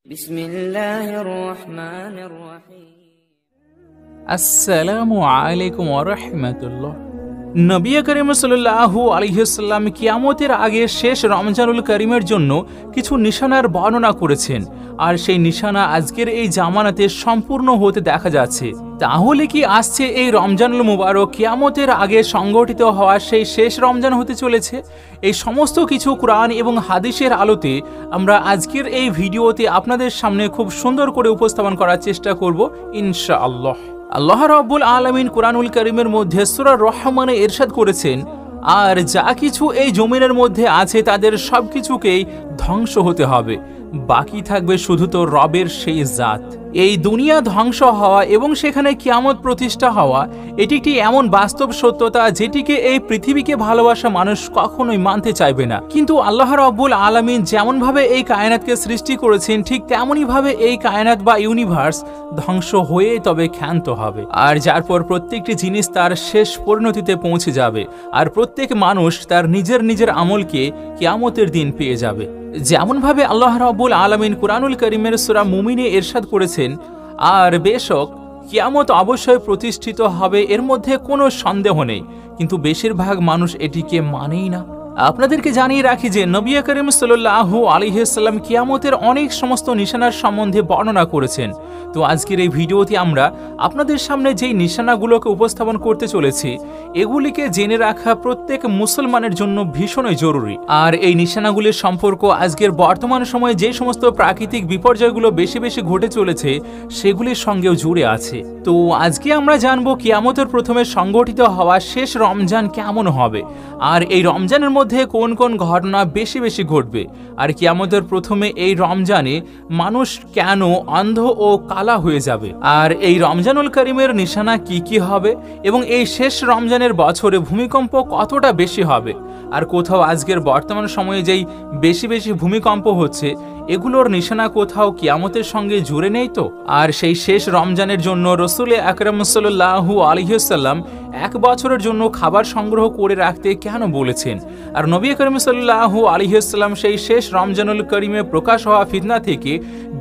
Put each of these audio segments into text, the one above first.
বিসমিল্লাহির রহমানির রহিম। আসসালামু আলাইকুম ওয়া রাহমাতুল্লাহ। নবী করিম সাল্লাল্লাহু আলাইহি ওয়াসাল্লাম কিয়ামতের আগে শেষ রমজানুল করিমের জন্য কিছু নিশানার বর্ণনা করেছেন, আর সেই নিশানা আজকের এই জামানাতে সম্পূর্ণ হতে দেখা যাচ্ছে। তাহলে কি আসছে এই রমজানুল মুবারক কিয়ামতের আগে সংগঠিত হওয়া সেই শেষ রমজান হতে চলেছে? এই সমস্ত কিছু কোরআন এবং হাদিসের আলোতে আমরা আজকের এই ভিডিওতে আপনাদের সামনে খুব সুন্দর করে উপস্থাপন করার চেষ্টা করব ইনশাআল্লাহ। আল্লাহ রাব্বুল আলামিন কোরআনুল কারীমের মধ্যে সূরা রহমানে ইরশাদ করেছেন, আর যা কিছু এই জমিনের মধ্যে আছে তাদের সবকিছুকেই ধ্বংস হতে হবে, বাকি থাকবে শুধু তো রবের সেই জাত। এই দুনিয়া ধ্বংস হওয়া এবং সেখানে কিয়ামত প্রতিষ্ঠা হওয়া এটি একটি এমন বাস্তব সত্যতা যেটিকে এই পৃথিবীকে ভালোবাসা মানুষ কখনোই মানতে চাইবে না। কিন্তু আল্লাহ রাব্বুল আলামিন যেমনভাবে এই কায়নাতকে সৃষ্টি করেছেন ঠিক তেমনই ভাবে এই কায়নাত বা ইউনিভার্স ধ্বংস হয়ে তবে ক্ষান্ত হবে, আর যার পর প্রত্যেকটি জিনিস তার শেষ পরিণতিতে পৌঁছে যাবে, আর প্রত্যেক মানুষ তার নিজের নিজের আমলকে কিয়ামতের দিন পেয়ে যাবে। যেমনভাবে আল্লাহ রাব্বুল আলামিন কুরআনুল কারীমের সূরা মুমিনে ইরশাদ করেছেন, আর বেশক কিয়ামত অবশ্যই প্রতিষ্ঠিত হবে, এর মধ্যে কোনো সন্দেহ নেই, কিন্তু বেশিরভাগ মানুষ এটিকে মানেই না। আপনাদেরকে জানিয়ে রাখি যে নবী করিম সাল্লাল্লাহু আলাইহি ওয়াসাল্লাম কিয়ামতের অনেক সমস্ত নিশানার সম্বন্ধে বর্ণনা করেছেন। তো আজকের এই ভিডিওতে আমরা আপনাদের সামনে যেই নিশানাগুলোকে উপস্থাপন করতে চলেছি এগুলিকে জেনে রাখা প্রত্যেক মুসলমানের জন্য ভীষণই জরুরি। আর এই নিশানাগুলির সম্পর্ক আজকের বর্তমান সময়ে যে সমস্ত প্রাকৃতিক বিপর্যয়গুলো বেশি বেশি ঘটে চলেছে সেগুলির সঙ্গেও জুড়ে আছে। তো আজকে আমরা জানবো কিয়ামতের প্রথমে সংগঠিত হওয়া শেষ রমজান কেমন হবে, আর এই রমজানের মধ্যে কোন কোন ঘটনা বেশি বেশি ঘটবে, আর কিয়ামতের প্রথমে এই রমজানে মানুষ কেন অন্ধ ও কালা হয়ে যাবে, আর এই রমজানুল করিমের নিশানা কি কি হবে, এবং এই শেষ রমজানের বছরে ভূমিকম্প কতটা বেশি হবে, আর কোথাও আজকের বর্তমান সময়ে যেই বেশি বেশি ভূমিকম্প হচ্ছে এগুলোর নিশানা কোথাও কিয়ামতের সঙ্গে জুড়ে নেই তো। আর সেই শেষ রমজানের জন্য রাসূল আকরাম সাল্লাল্লাহু আলাইহি ওয়াসাল্লাম এক বছরের জন্য খাবার সংগ্রহ করে রাখতে কেন বলেছেন, আর নবী করিম সাল্লাল্লাহু আলাইহি ওয়াসাল্লাম সেই শেষ রমজানুল করিমে প্রকাশ হওয়া ফিতনা থেকে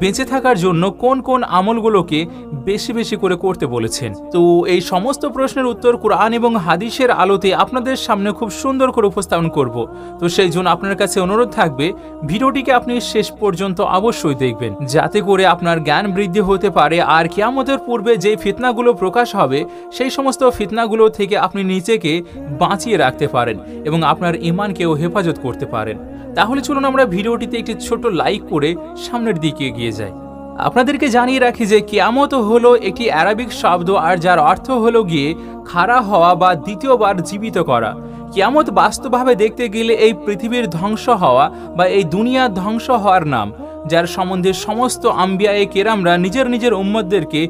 বেঁচে থাকার জন্য কোন কোন আমলগুলোকে বেশি বেশি করে করতে বলেছেন। তো এই সমস্ত প্রশ্নের উত্তর কোরআন এবং হাদিসের আলোতে আপনাদের সামনে খুব সুন্দর করে উপস্থাপন করব। তো সেই জন্য আপনার কাছে অনুরোধ থাকবে ভিডিওটিকে আপনি শেষ পর্যন্ত অবশ্যই দেখবেন, যাতে করে আপনার জ্ঞান বৃদ্ধি হতে পারে, আর কিয়ামতের পূর্বে যে ফিতনাগুলো প্রকাশ হবে সেই সমস্ত ফিতনাগুলো থেকে আপনি নিজেকে বাঁচিয়ে রাখতে পারেন এবং আপনার ঈমানকেও হেফাজত করতে পারেন। তাহলে চলুন আমরা ভিডিওটিতে একটি ছোট লাইক করে সামনের দিকে এগিয়ে যাই। আপনাদেরকে জানিয়ে রাখি যে কিয়ামত হলো একটি আরবিক শব্দ, আর যার অর্থ হলো গিয়ে খাড়া হওয়া বা দ্বিতীয়বার জীবিত করা। কিয়ামত বাস্তবভাবে দেখতে গেলে এই পৃথিবীর ধ্বংস হওয়া বা এই দুনিয়া ধ্বংস হওয়ার নাম, যার সম্বন্ধে সমস্ত আম্বিয়ায়ে কেরামরা নিজের নিজের উম্মতদেরকে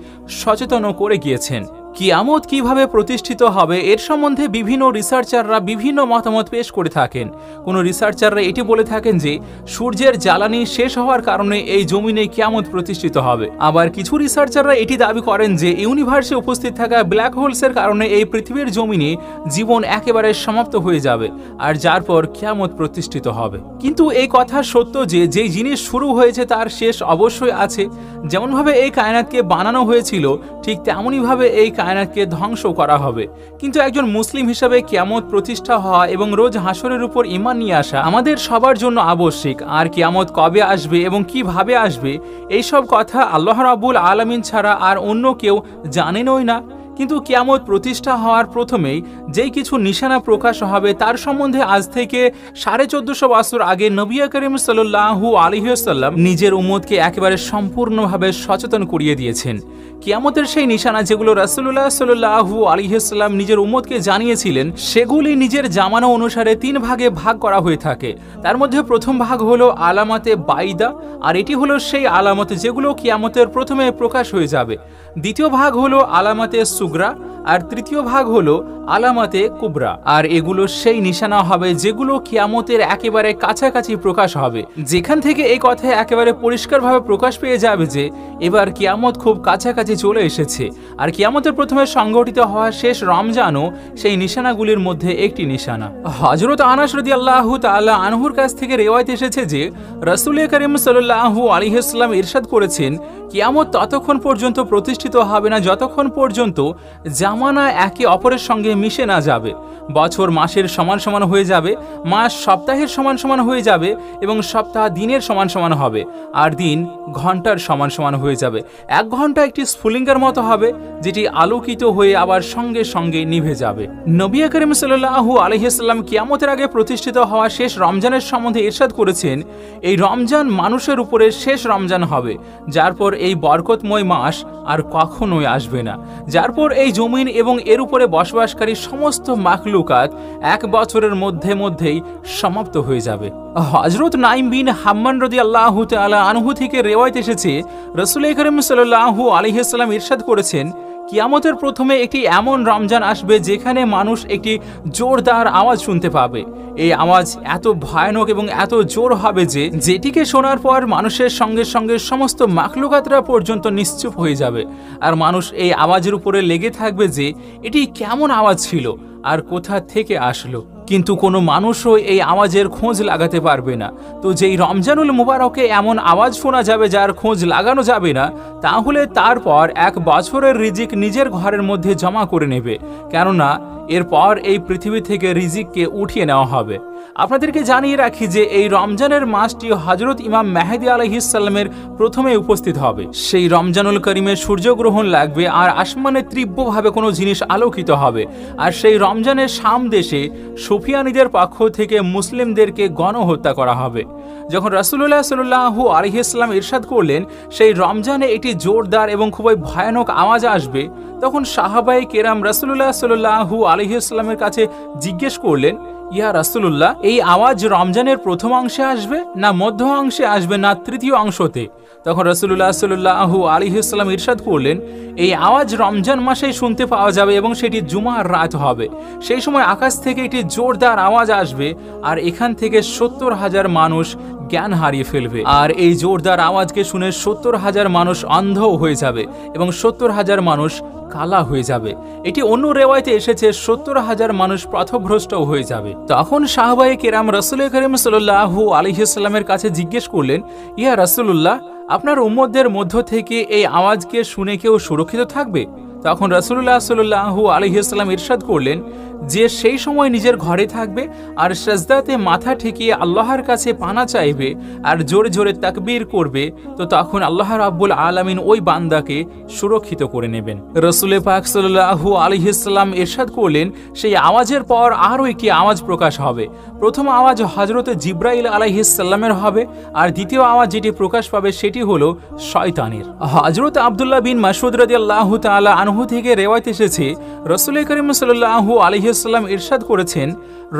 সচেতন করে গিয়েছেন। কিয়ামত কিভাবে প্রতিষ্ঠিত হবে এর সম্বন্ধে বিভিন্ন রিসার্চাররা বিভিন্ন মতামত পেশ করে থাকেন। কোনো রিসার্চাররা এটি বলে থাকেন যে সূর্যের জ্বালানি শেষ হওয়ার কারণে এই জমিনে কিয়ামত প্রতিষ্ঠিত হবে। আবার কিছু রিসার্চাররা এটি দাবি করেন যে ইউনিভার্সে উপস্থিত থাকা ব্ল্যাক হোলসের কারণে এই পৃথিবীর জমিনে জীবন একেবারে সমাপ্ত হয়ে যাবে, আর যার পর কিয়ামত প্রতিষ্ঠিত হবে। কিন্তু এই কথা সত্য যে যেই জিনিস শুরু হয়েছে তার শেষ অবশ্যই আছে। যেমনভাবে এই কায়নাতকে বানানো হয়েছিল ঠিক তেমনইভাবে এই কায়নাতকে ধ্বংস করা হবে। কিন্তু একজন মুসলিম হিসাবে কিয়ামত প্রতিষ্ঠা হওয়া এবং রোজ হাসরের উপর ঈমান নিয়ে আসা আমাদের সবার জন্য আবশ্যিক। আর কিয়ামত কবে আসবে এবং কিভাবে আসবে এইসব কথা আল্লাহ রাব্বুল আলামিন ছাড়া আর অন্য কেউ জানেনই না। কিন্তু কিয়ামত প্রতিষ্ঠা হওয়ার প্রথমেই যেই কিছু নিশানা প্রকাশ হবে তার সম্বন্ধে আজ থেকে 1450 বছর আগে নবী করিম সাল্লাল্লাহু আলাইহি ওয়াসাল্লাম নিজের উম্মতকে একেবারে সম্পূর্ণভাবে সচেতন করিয়ে দিয়েছেন। কিয়ামতের সেই নিশানা যেগুলো রাসূলুল্লাহ সাল্লাল্লাহু আলাইহি ওয়াসাল্লাম নিজের উম্মতকে জানিয়েছিলেন সেগুলি নিজের জামানা অনুসারে 3 ভাগে ভাগ করা হয়ে থাকে। তার মধ্যে প্রথম ভাগ হলো আলামাতে বাইদা, আর এটি হলো সেই আলামত যেগুলো কিয়ামতের প্রথমে প্রকাশ হয়ে যাবে। দ্বিতীয় ভাগ হলো আলামাতে সুগরা, আর তৃতীয় ভাগ হলো আলামাতে কুবরা। আর এগুলো সেই নিশানা হবে যেগুলো কিয়ামতের একেবারে কাছাকাছি প্রকাশ হবে, যেখান থেকে এই কথা একেবারে পরিষ্কারভাবে প্রকাশ পেয়ে যাবে যে এবার কিয়ামত খুব কাছাকাছি চলে এসেছে। আর কিয়ামতের প্রথমে সংঘটিত হওয়া শেষ রমজানও সেই নিশানাগুলির মধ্যে একটি নিশানা। হযরত আনাস রাদিয়াল্লাহু তাআলা আনহুর কাছ থেকে রিওয়ায়াত এসেছে যে রাসূল করিম সাল্লাল্লাহু আলাইহি ওয়াসাল্লাম ইরশাদ করেছেন, কিয়ামত ততক্ষণ পর্যন্ত প্রতিষ্ঠিত হবে না যতক্ষণ পর্যন্ত জামানা একে অপরের সঙ্গে মিশে না যাবে। বছর মাসের সমান সমান হয়ে যাবে, মাস সপ্তাহের সমান সমান হয়ে যাবে এবং সপ্তাহ দিনের সমান সমান হবে, আর দিন ঘন্টার সমান সমান হয়ে যাবে। 1 ঘন্টা একটি স্ফুলিঙ্গের মতো হবে যেটি আলোকিত হয়ে আবার সঙ্গে সঙ্গে নিভে যাবে। নবী করিম সাল্লাল্লাহু আলাইহি ওয়াসাল্লাম কিয়ামতের আগে প্রতিষ্ঠিত হওয়া শেষ রমজানের সম্বন্ধে ইরশাদ করেছেন, এই রমজান মানুষের উপরে শেষ রমজান হবে, যার পর এই বরকতময় মাস আর কখনোই আসবে না, যার পর এই জমিন এবং এর উপরে বসবাসকারী সমস্ত মাখলুকাত 1 বছরের মধ্যেই সমাপ্ত হয়ে যাবে। হযরত নাইম বিন হাম্মান রাদিয়াল্লাহু তাআলা আনহু থেকে রিওয়ায়াত এসেছে, রাসূল করিম সাল্লাল্লাহু আলাইহি ওয়াসাল্লাম ইরশাদ করেছেন, কিয়ামতের প্রথমে একটি এমন রমজান আসবে যেখানে মানুষ একটি জোরদার আওয়াজ শুনতে পাবে। এই আওয়াজ এত ভয়ানক এবং এত জোর হবে যে যেটিকে শোনার পর মানুষের সঙ্গে সঙ্গে সমস্ত মাখলুকাতরা পর্যন্ত নিশ্চুপ হয়ে যাবে, আর মানুষ এই আওয়াজের উপরে লেগে থাকবে যে এটি কেমন আওয়াজ ছিল আর কোথা থেকে আসলো, কিন্তু কোনো মানুষও এই আওয়াজের খোঁজ লাগাতে পারবে না। তো যেই রমজানুল মুবারকে এমন আওয়াজ শোনা যাবে যার খোঁজ লাগানো যাবে না, তাহলে তারপর 1 বছরের রিজিক নিজের ঘরের মধ্যে জমা করে নেবে, কেননা এরপর এই পৃথিবী থেকে রিজিককে উঠিয়ে নেওয়া হবে। আপনাদেরকে জানিয়ে রাখি যে এই রমজানের মাসটি হযরত ইমাম মেহেদী আলাইহিস সালামের প্রথমে উপস্থিত হবে। সেই রমজানুল করিমে সূর্যগ্রহণ লাগবে আর আসমানে তীব্রভাবে কোনো জিনিস আলোকিত হবে, আর সেই রমজানের শাম দেশে সুফিয়ানীদের পক্ষ থেকে মুসলিমদেরকে গণহত্যা করা হবে। যখন রাসূলুল্লাহ সাল্লাল্লাহু আলাইহি ওয়াসাল্লাম ইরশাদ করলেন সেই রমজানে একটি জোরদার এবং খুবই ভয়ানক আওয়াজ আসবে, তখন সাহাবায়ে কেরাম রাসূলুল্লাহ সাল্লাল্লাহু আলাইহি ওয়াসাল্লামের কাছে জিজ্ঞেস করলেন, ইয়া রাসূলুল্লাহ, এই আওয়াজ রমজানের প্রথম অংশে আসবে না মধ্য অংশে আসবে না তৃতীয় অংশতে? তখন রাসূলুল্লাহ সাল্লাল্লাহু আলাইহি ওয়াসাল্লাম ইরশাদ করলেন, এই আওয়াজ রমজান মাসেই শুনতে পাওয়া যাবে এবং সেটি জুমার রাত হবে। সেই সময় আকাশ থেকে একটি জোরদার আওয়াজ আসবে আর এখান থেকে 70,000 মানুষ জ্ঞান হারিয়ে ফেলবে, আর এই জোরদার আওয়াজকে শুনে 70,000 মানুষ অন্ধ হয়ে যাবে এবং 70,000 মানুষ কালা হয়ে যাবে। এটি অন্য রিওয়ায়াতে এসেছে 70,000 মানুষ পথভ্রষ্ট হয়ে যাবে। তখন সাহাবায়ে কেরাম রাসূল করিম সাল্লাল্লাহু আলাইহি ওয়াসাল্লামের কাছে জিজ্ঞেস করলেন, ইয়া রাসূলুল্লাহ, আপনার উম্মতদের মধ্য থেকে এই আওয়াজকে শুনে কেউ সুরক্ষিত থাকবে? তখন রাসূলুল্লাহ সাল্লাল্লাহু আলাইহি ওয়াসাল্লাম ইরশাদ করলেন যে সেই সময় নিজের ঘরে থাকবে আর সাজদাতে মাথা ঠেকিয়ে আল্লাহর কাছে পানা চাইবে আর জোরে জোরে তাকবীর করবে, তো তখন আল্লাহ রাব্বুল আলামিন ওই বান্দাকে সুরক্ষিত করে নেবেন। রাসূল পাক সাল্লাল্লাহু আলাইহি ওয়াসাল্লাম ইরশাদ করলেন, সেই আওয়াজের পর আরও একটি আওয়াজ প্রকাশ হবে। প্রথম আওয়াজ হযরত জিবরাইল আলাইহিস সালামের হবে, আর দ্বিতীয় আওয়াজ যেটি প্রকাশ পাবে সেটি হলো শয়তানের। হযরত আব্দুল্লাহ বিন মাসউদ রাদিয়াল্লাহু তাআলা আনহু থেকে রিওয়ায়াত এসেছে, রাসূল করিম সাল্লাল্লাহু আলাইহি ওয়াসাল্লাম ইরশাদ করেছেন,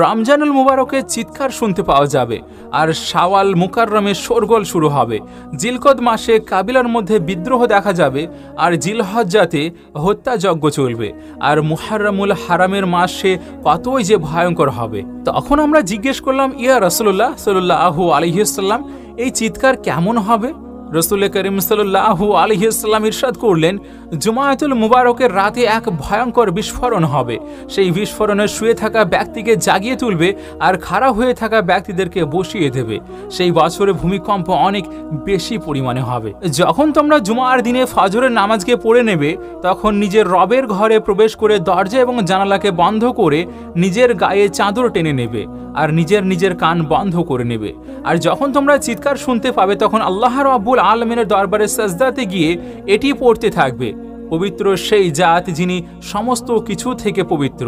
রমজানুল মুবারকের চিৎকার শুনতে পাওয়া যাবে, আর শাওয়াল মুকাররমে শোরগোল শুরু হবে। জিলকদ মাসে কাবিলার মধ্যে বিদ্রোহ দেখা যাবে, আর জিলহজ্জাতে হত্যাযজ্ঞ চলবে, আর মুহাররমুল হারামের মাসে কতই যে ভয়ঙ্কর হবে। তখন আমরা জিজ্ঞেস করলাম, ইয়া রাসূলুল্লাহ সাল্লাল্লাহু আলাইহি ওয়াসাল্লাম, এই চিৎকার কেমন হবে? রাসূল করিম সাল্লাল্লাহু আলাইহি ওয়াসাল্লাম ইরশাদ করলেন, জুমাতুল মুবারকের রাতে এক ভয়ঙ্কর বিস্ফোরণ হবে। সেই বিস্ফোরণে শুয়ে থাকা ব্যক্তিকে জাগিয়ে তুলবে আর খাড়া হয়ে থাকা ব্যক্তিদেরকে বসিয়ে দেবে। সেই বছরে ভূমিকম্প অনেক বেশি পরিমাণে হবে। যখন তোমরা জুমার দিনে ফজরের নামাজকে পড়ে নেবে, তখন নিজের রবের ঘরে প্রবেশ করে দরজা এবং জানালাকে বন্ধ করে নিজের গায়ে চাদর টেনে নেবে আর নিজের কান বন্ধ করে নেবে। আর যখন তোমরা চিৎকার শুনতে পাবে, তখন আল্লাহ রাব্বুল আলামিনের দরবারে সাজদাতে গিয়ে এটি পড়তে থাকবে, পবিত্র সেই জাত যিনি সমস্ত কিছু থেকে পবিত্র।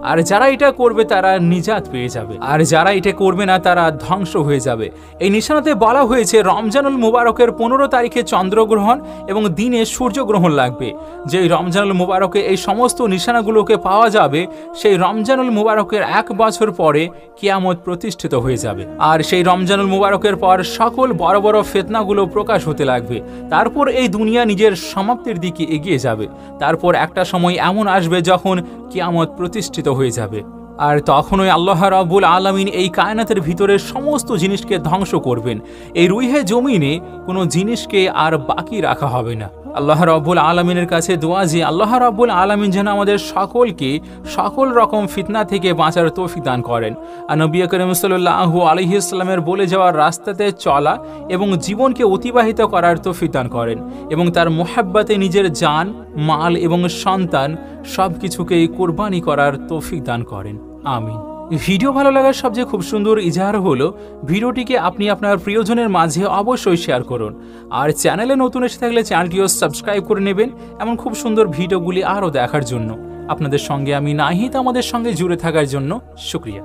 আর যারা এটা করবে তারা নিজাত পেয়ে যাবে, আর যারা এটা করবে না তারা ধ্বংস হয়ে যাবে। এই নিশানাতে বলা হয়েছে রমজানুল মুবারকের 15 তারিখে চন্দ্রগ্রহণ এবং দিনে সূর্যগ্রহণ লাগবে। যেই রমজানুল মুবারকে এই সমস্ত নিশানাগুলোকে পাওয়া যাবে, সেই রমজানুল মুবারকের 1 বছর পরে কিয়ামত প্রতিষ্ঠিত হয়ে যাবে। আর সেই রমজানুল মুবারকের পর সকল বড় বড় ফিতনাগুলো প্রকাশ হতে লাগবে। তারপর এই দুনিয়া নিজের সমাপ্তির দিকে এগিয়ে যাবে। যাবে। তারপর একটা সময় এমন আসবে যখন কিয়ামত প্রতিষ্ঠিত হয়ে যাবে, আর তখনই আল্লাহ রাব্বুল আলামিন এই কায়নাতের ভিতরে সমস্ত জিনিসকে ধ্বংস করবেন। এই রুহে জমিনে কোনো জিনিসকে আর বাকি রাখা হবে না। আল্লাহ রাব্বুল আলামিনের কাছে দোয়া যে আল্লাহ রাব্বুল আলামিন যেন আমাদের সকলকে সকল রকম ফিতনা থেকে বাঁচার তৌফিক দান করেন। আর নবী করিম সাল্লাল্লাহু আলাইহি ওয়াসাল্লামের বলে যাওয়ার রাস্তাতে চলা এবং জীবনকে অতিবাহিত করার তৌফিক দান করেন, এবং তার মোহাব্বতে নিজের জান, মাল এবং সন্তান সব কিছুকেই কোরবানি করার তৌফিক দান করেন। আমিন। ভিডিও ভালো লাগার সবচেয়ে খুব সুন্দর ইজাহার হলো ভিডিওটিকে আপনি আপনার প্রিয়জনের মাঝে অবশ্যই শেয়ার করুন, আর চ্যানেলে নতুন এসে থাকলে চ্যানেলটিও সাবস্ক্রাইব করে নেবেন এমন খুব সুন্দর ভিডিওগুলি আরও দেখার জন্য। আপনাদের সঙ্গে আমি নাহিদ, আমাদের সঙ্গে জুড়ে থাকার জন্য শুকরিয়া।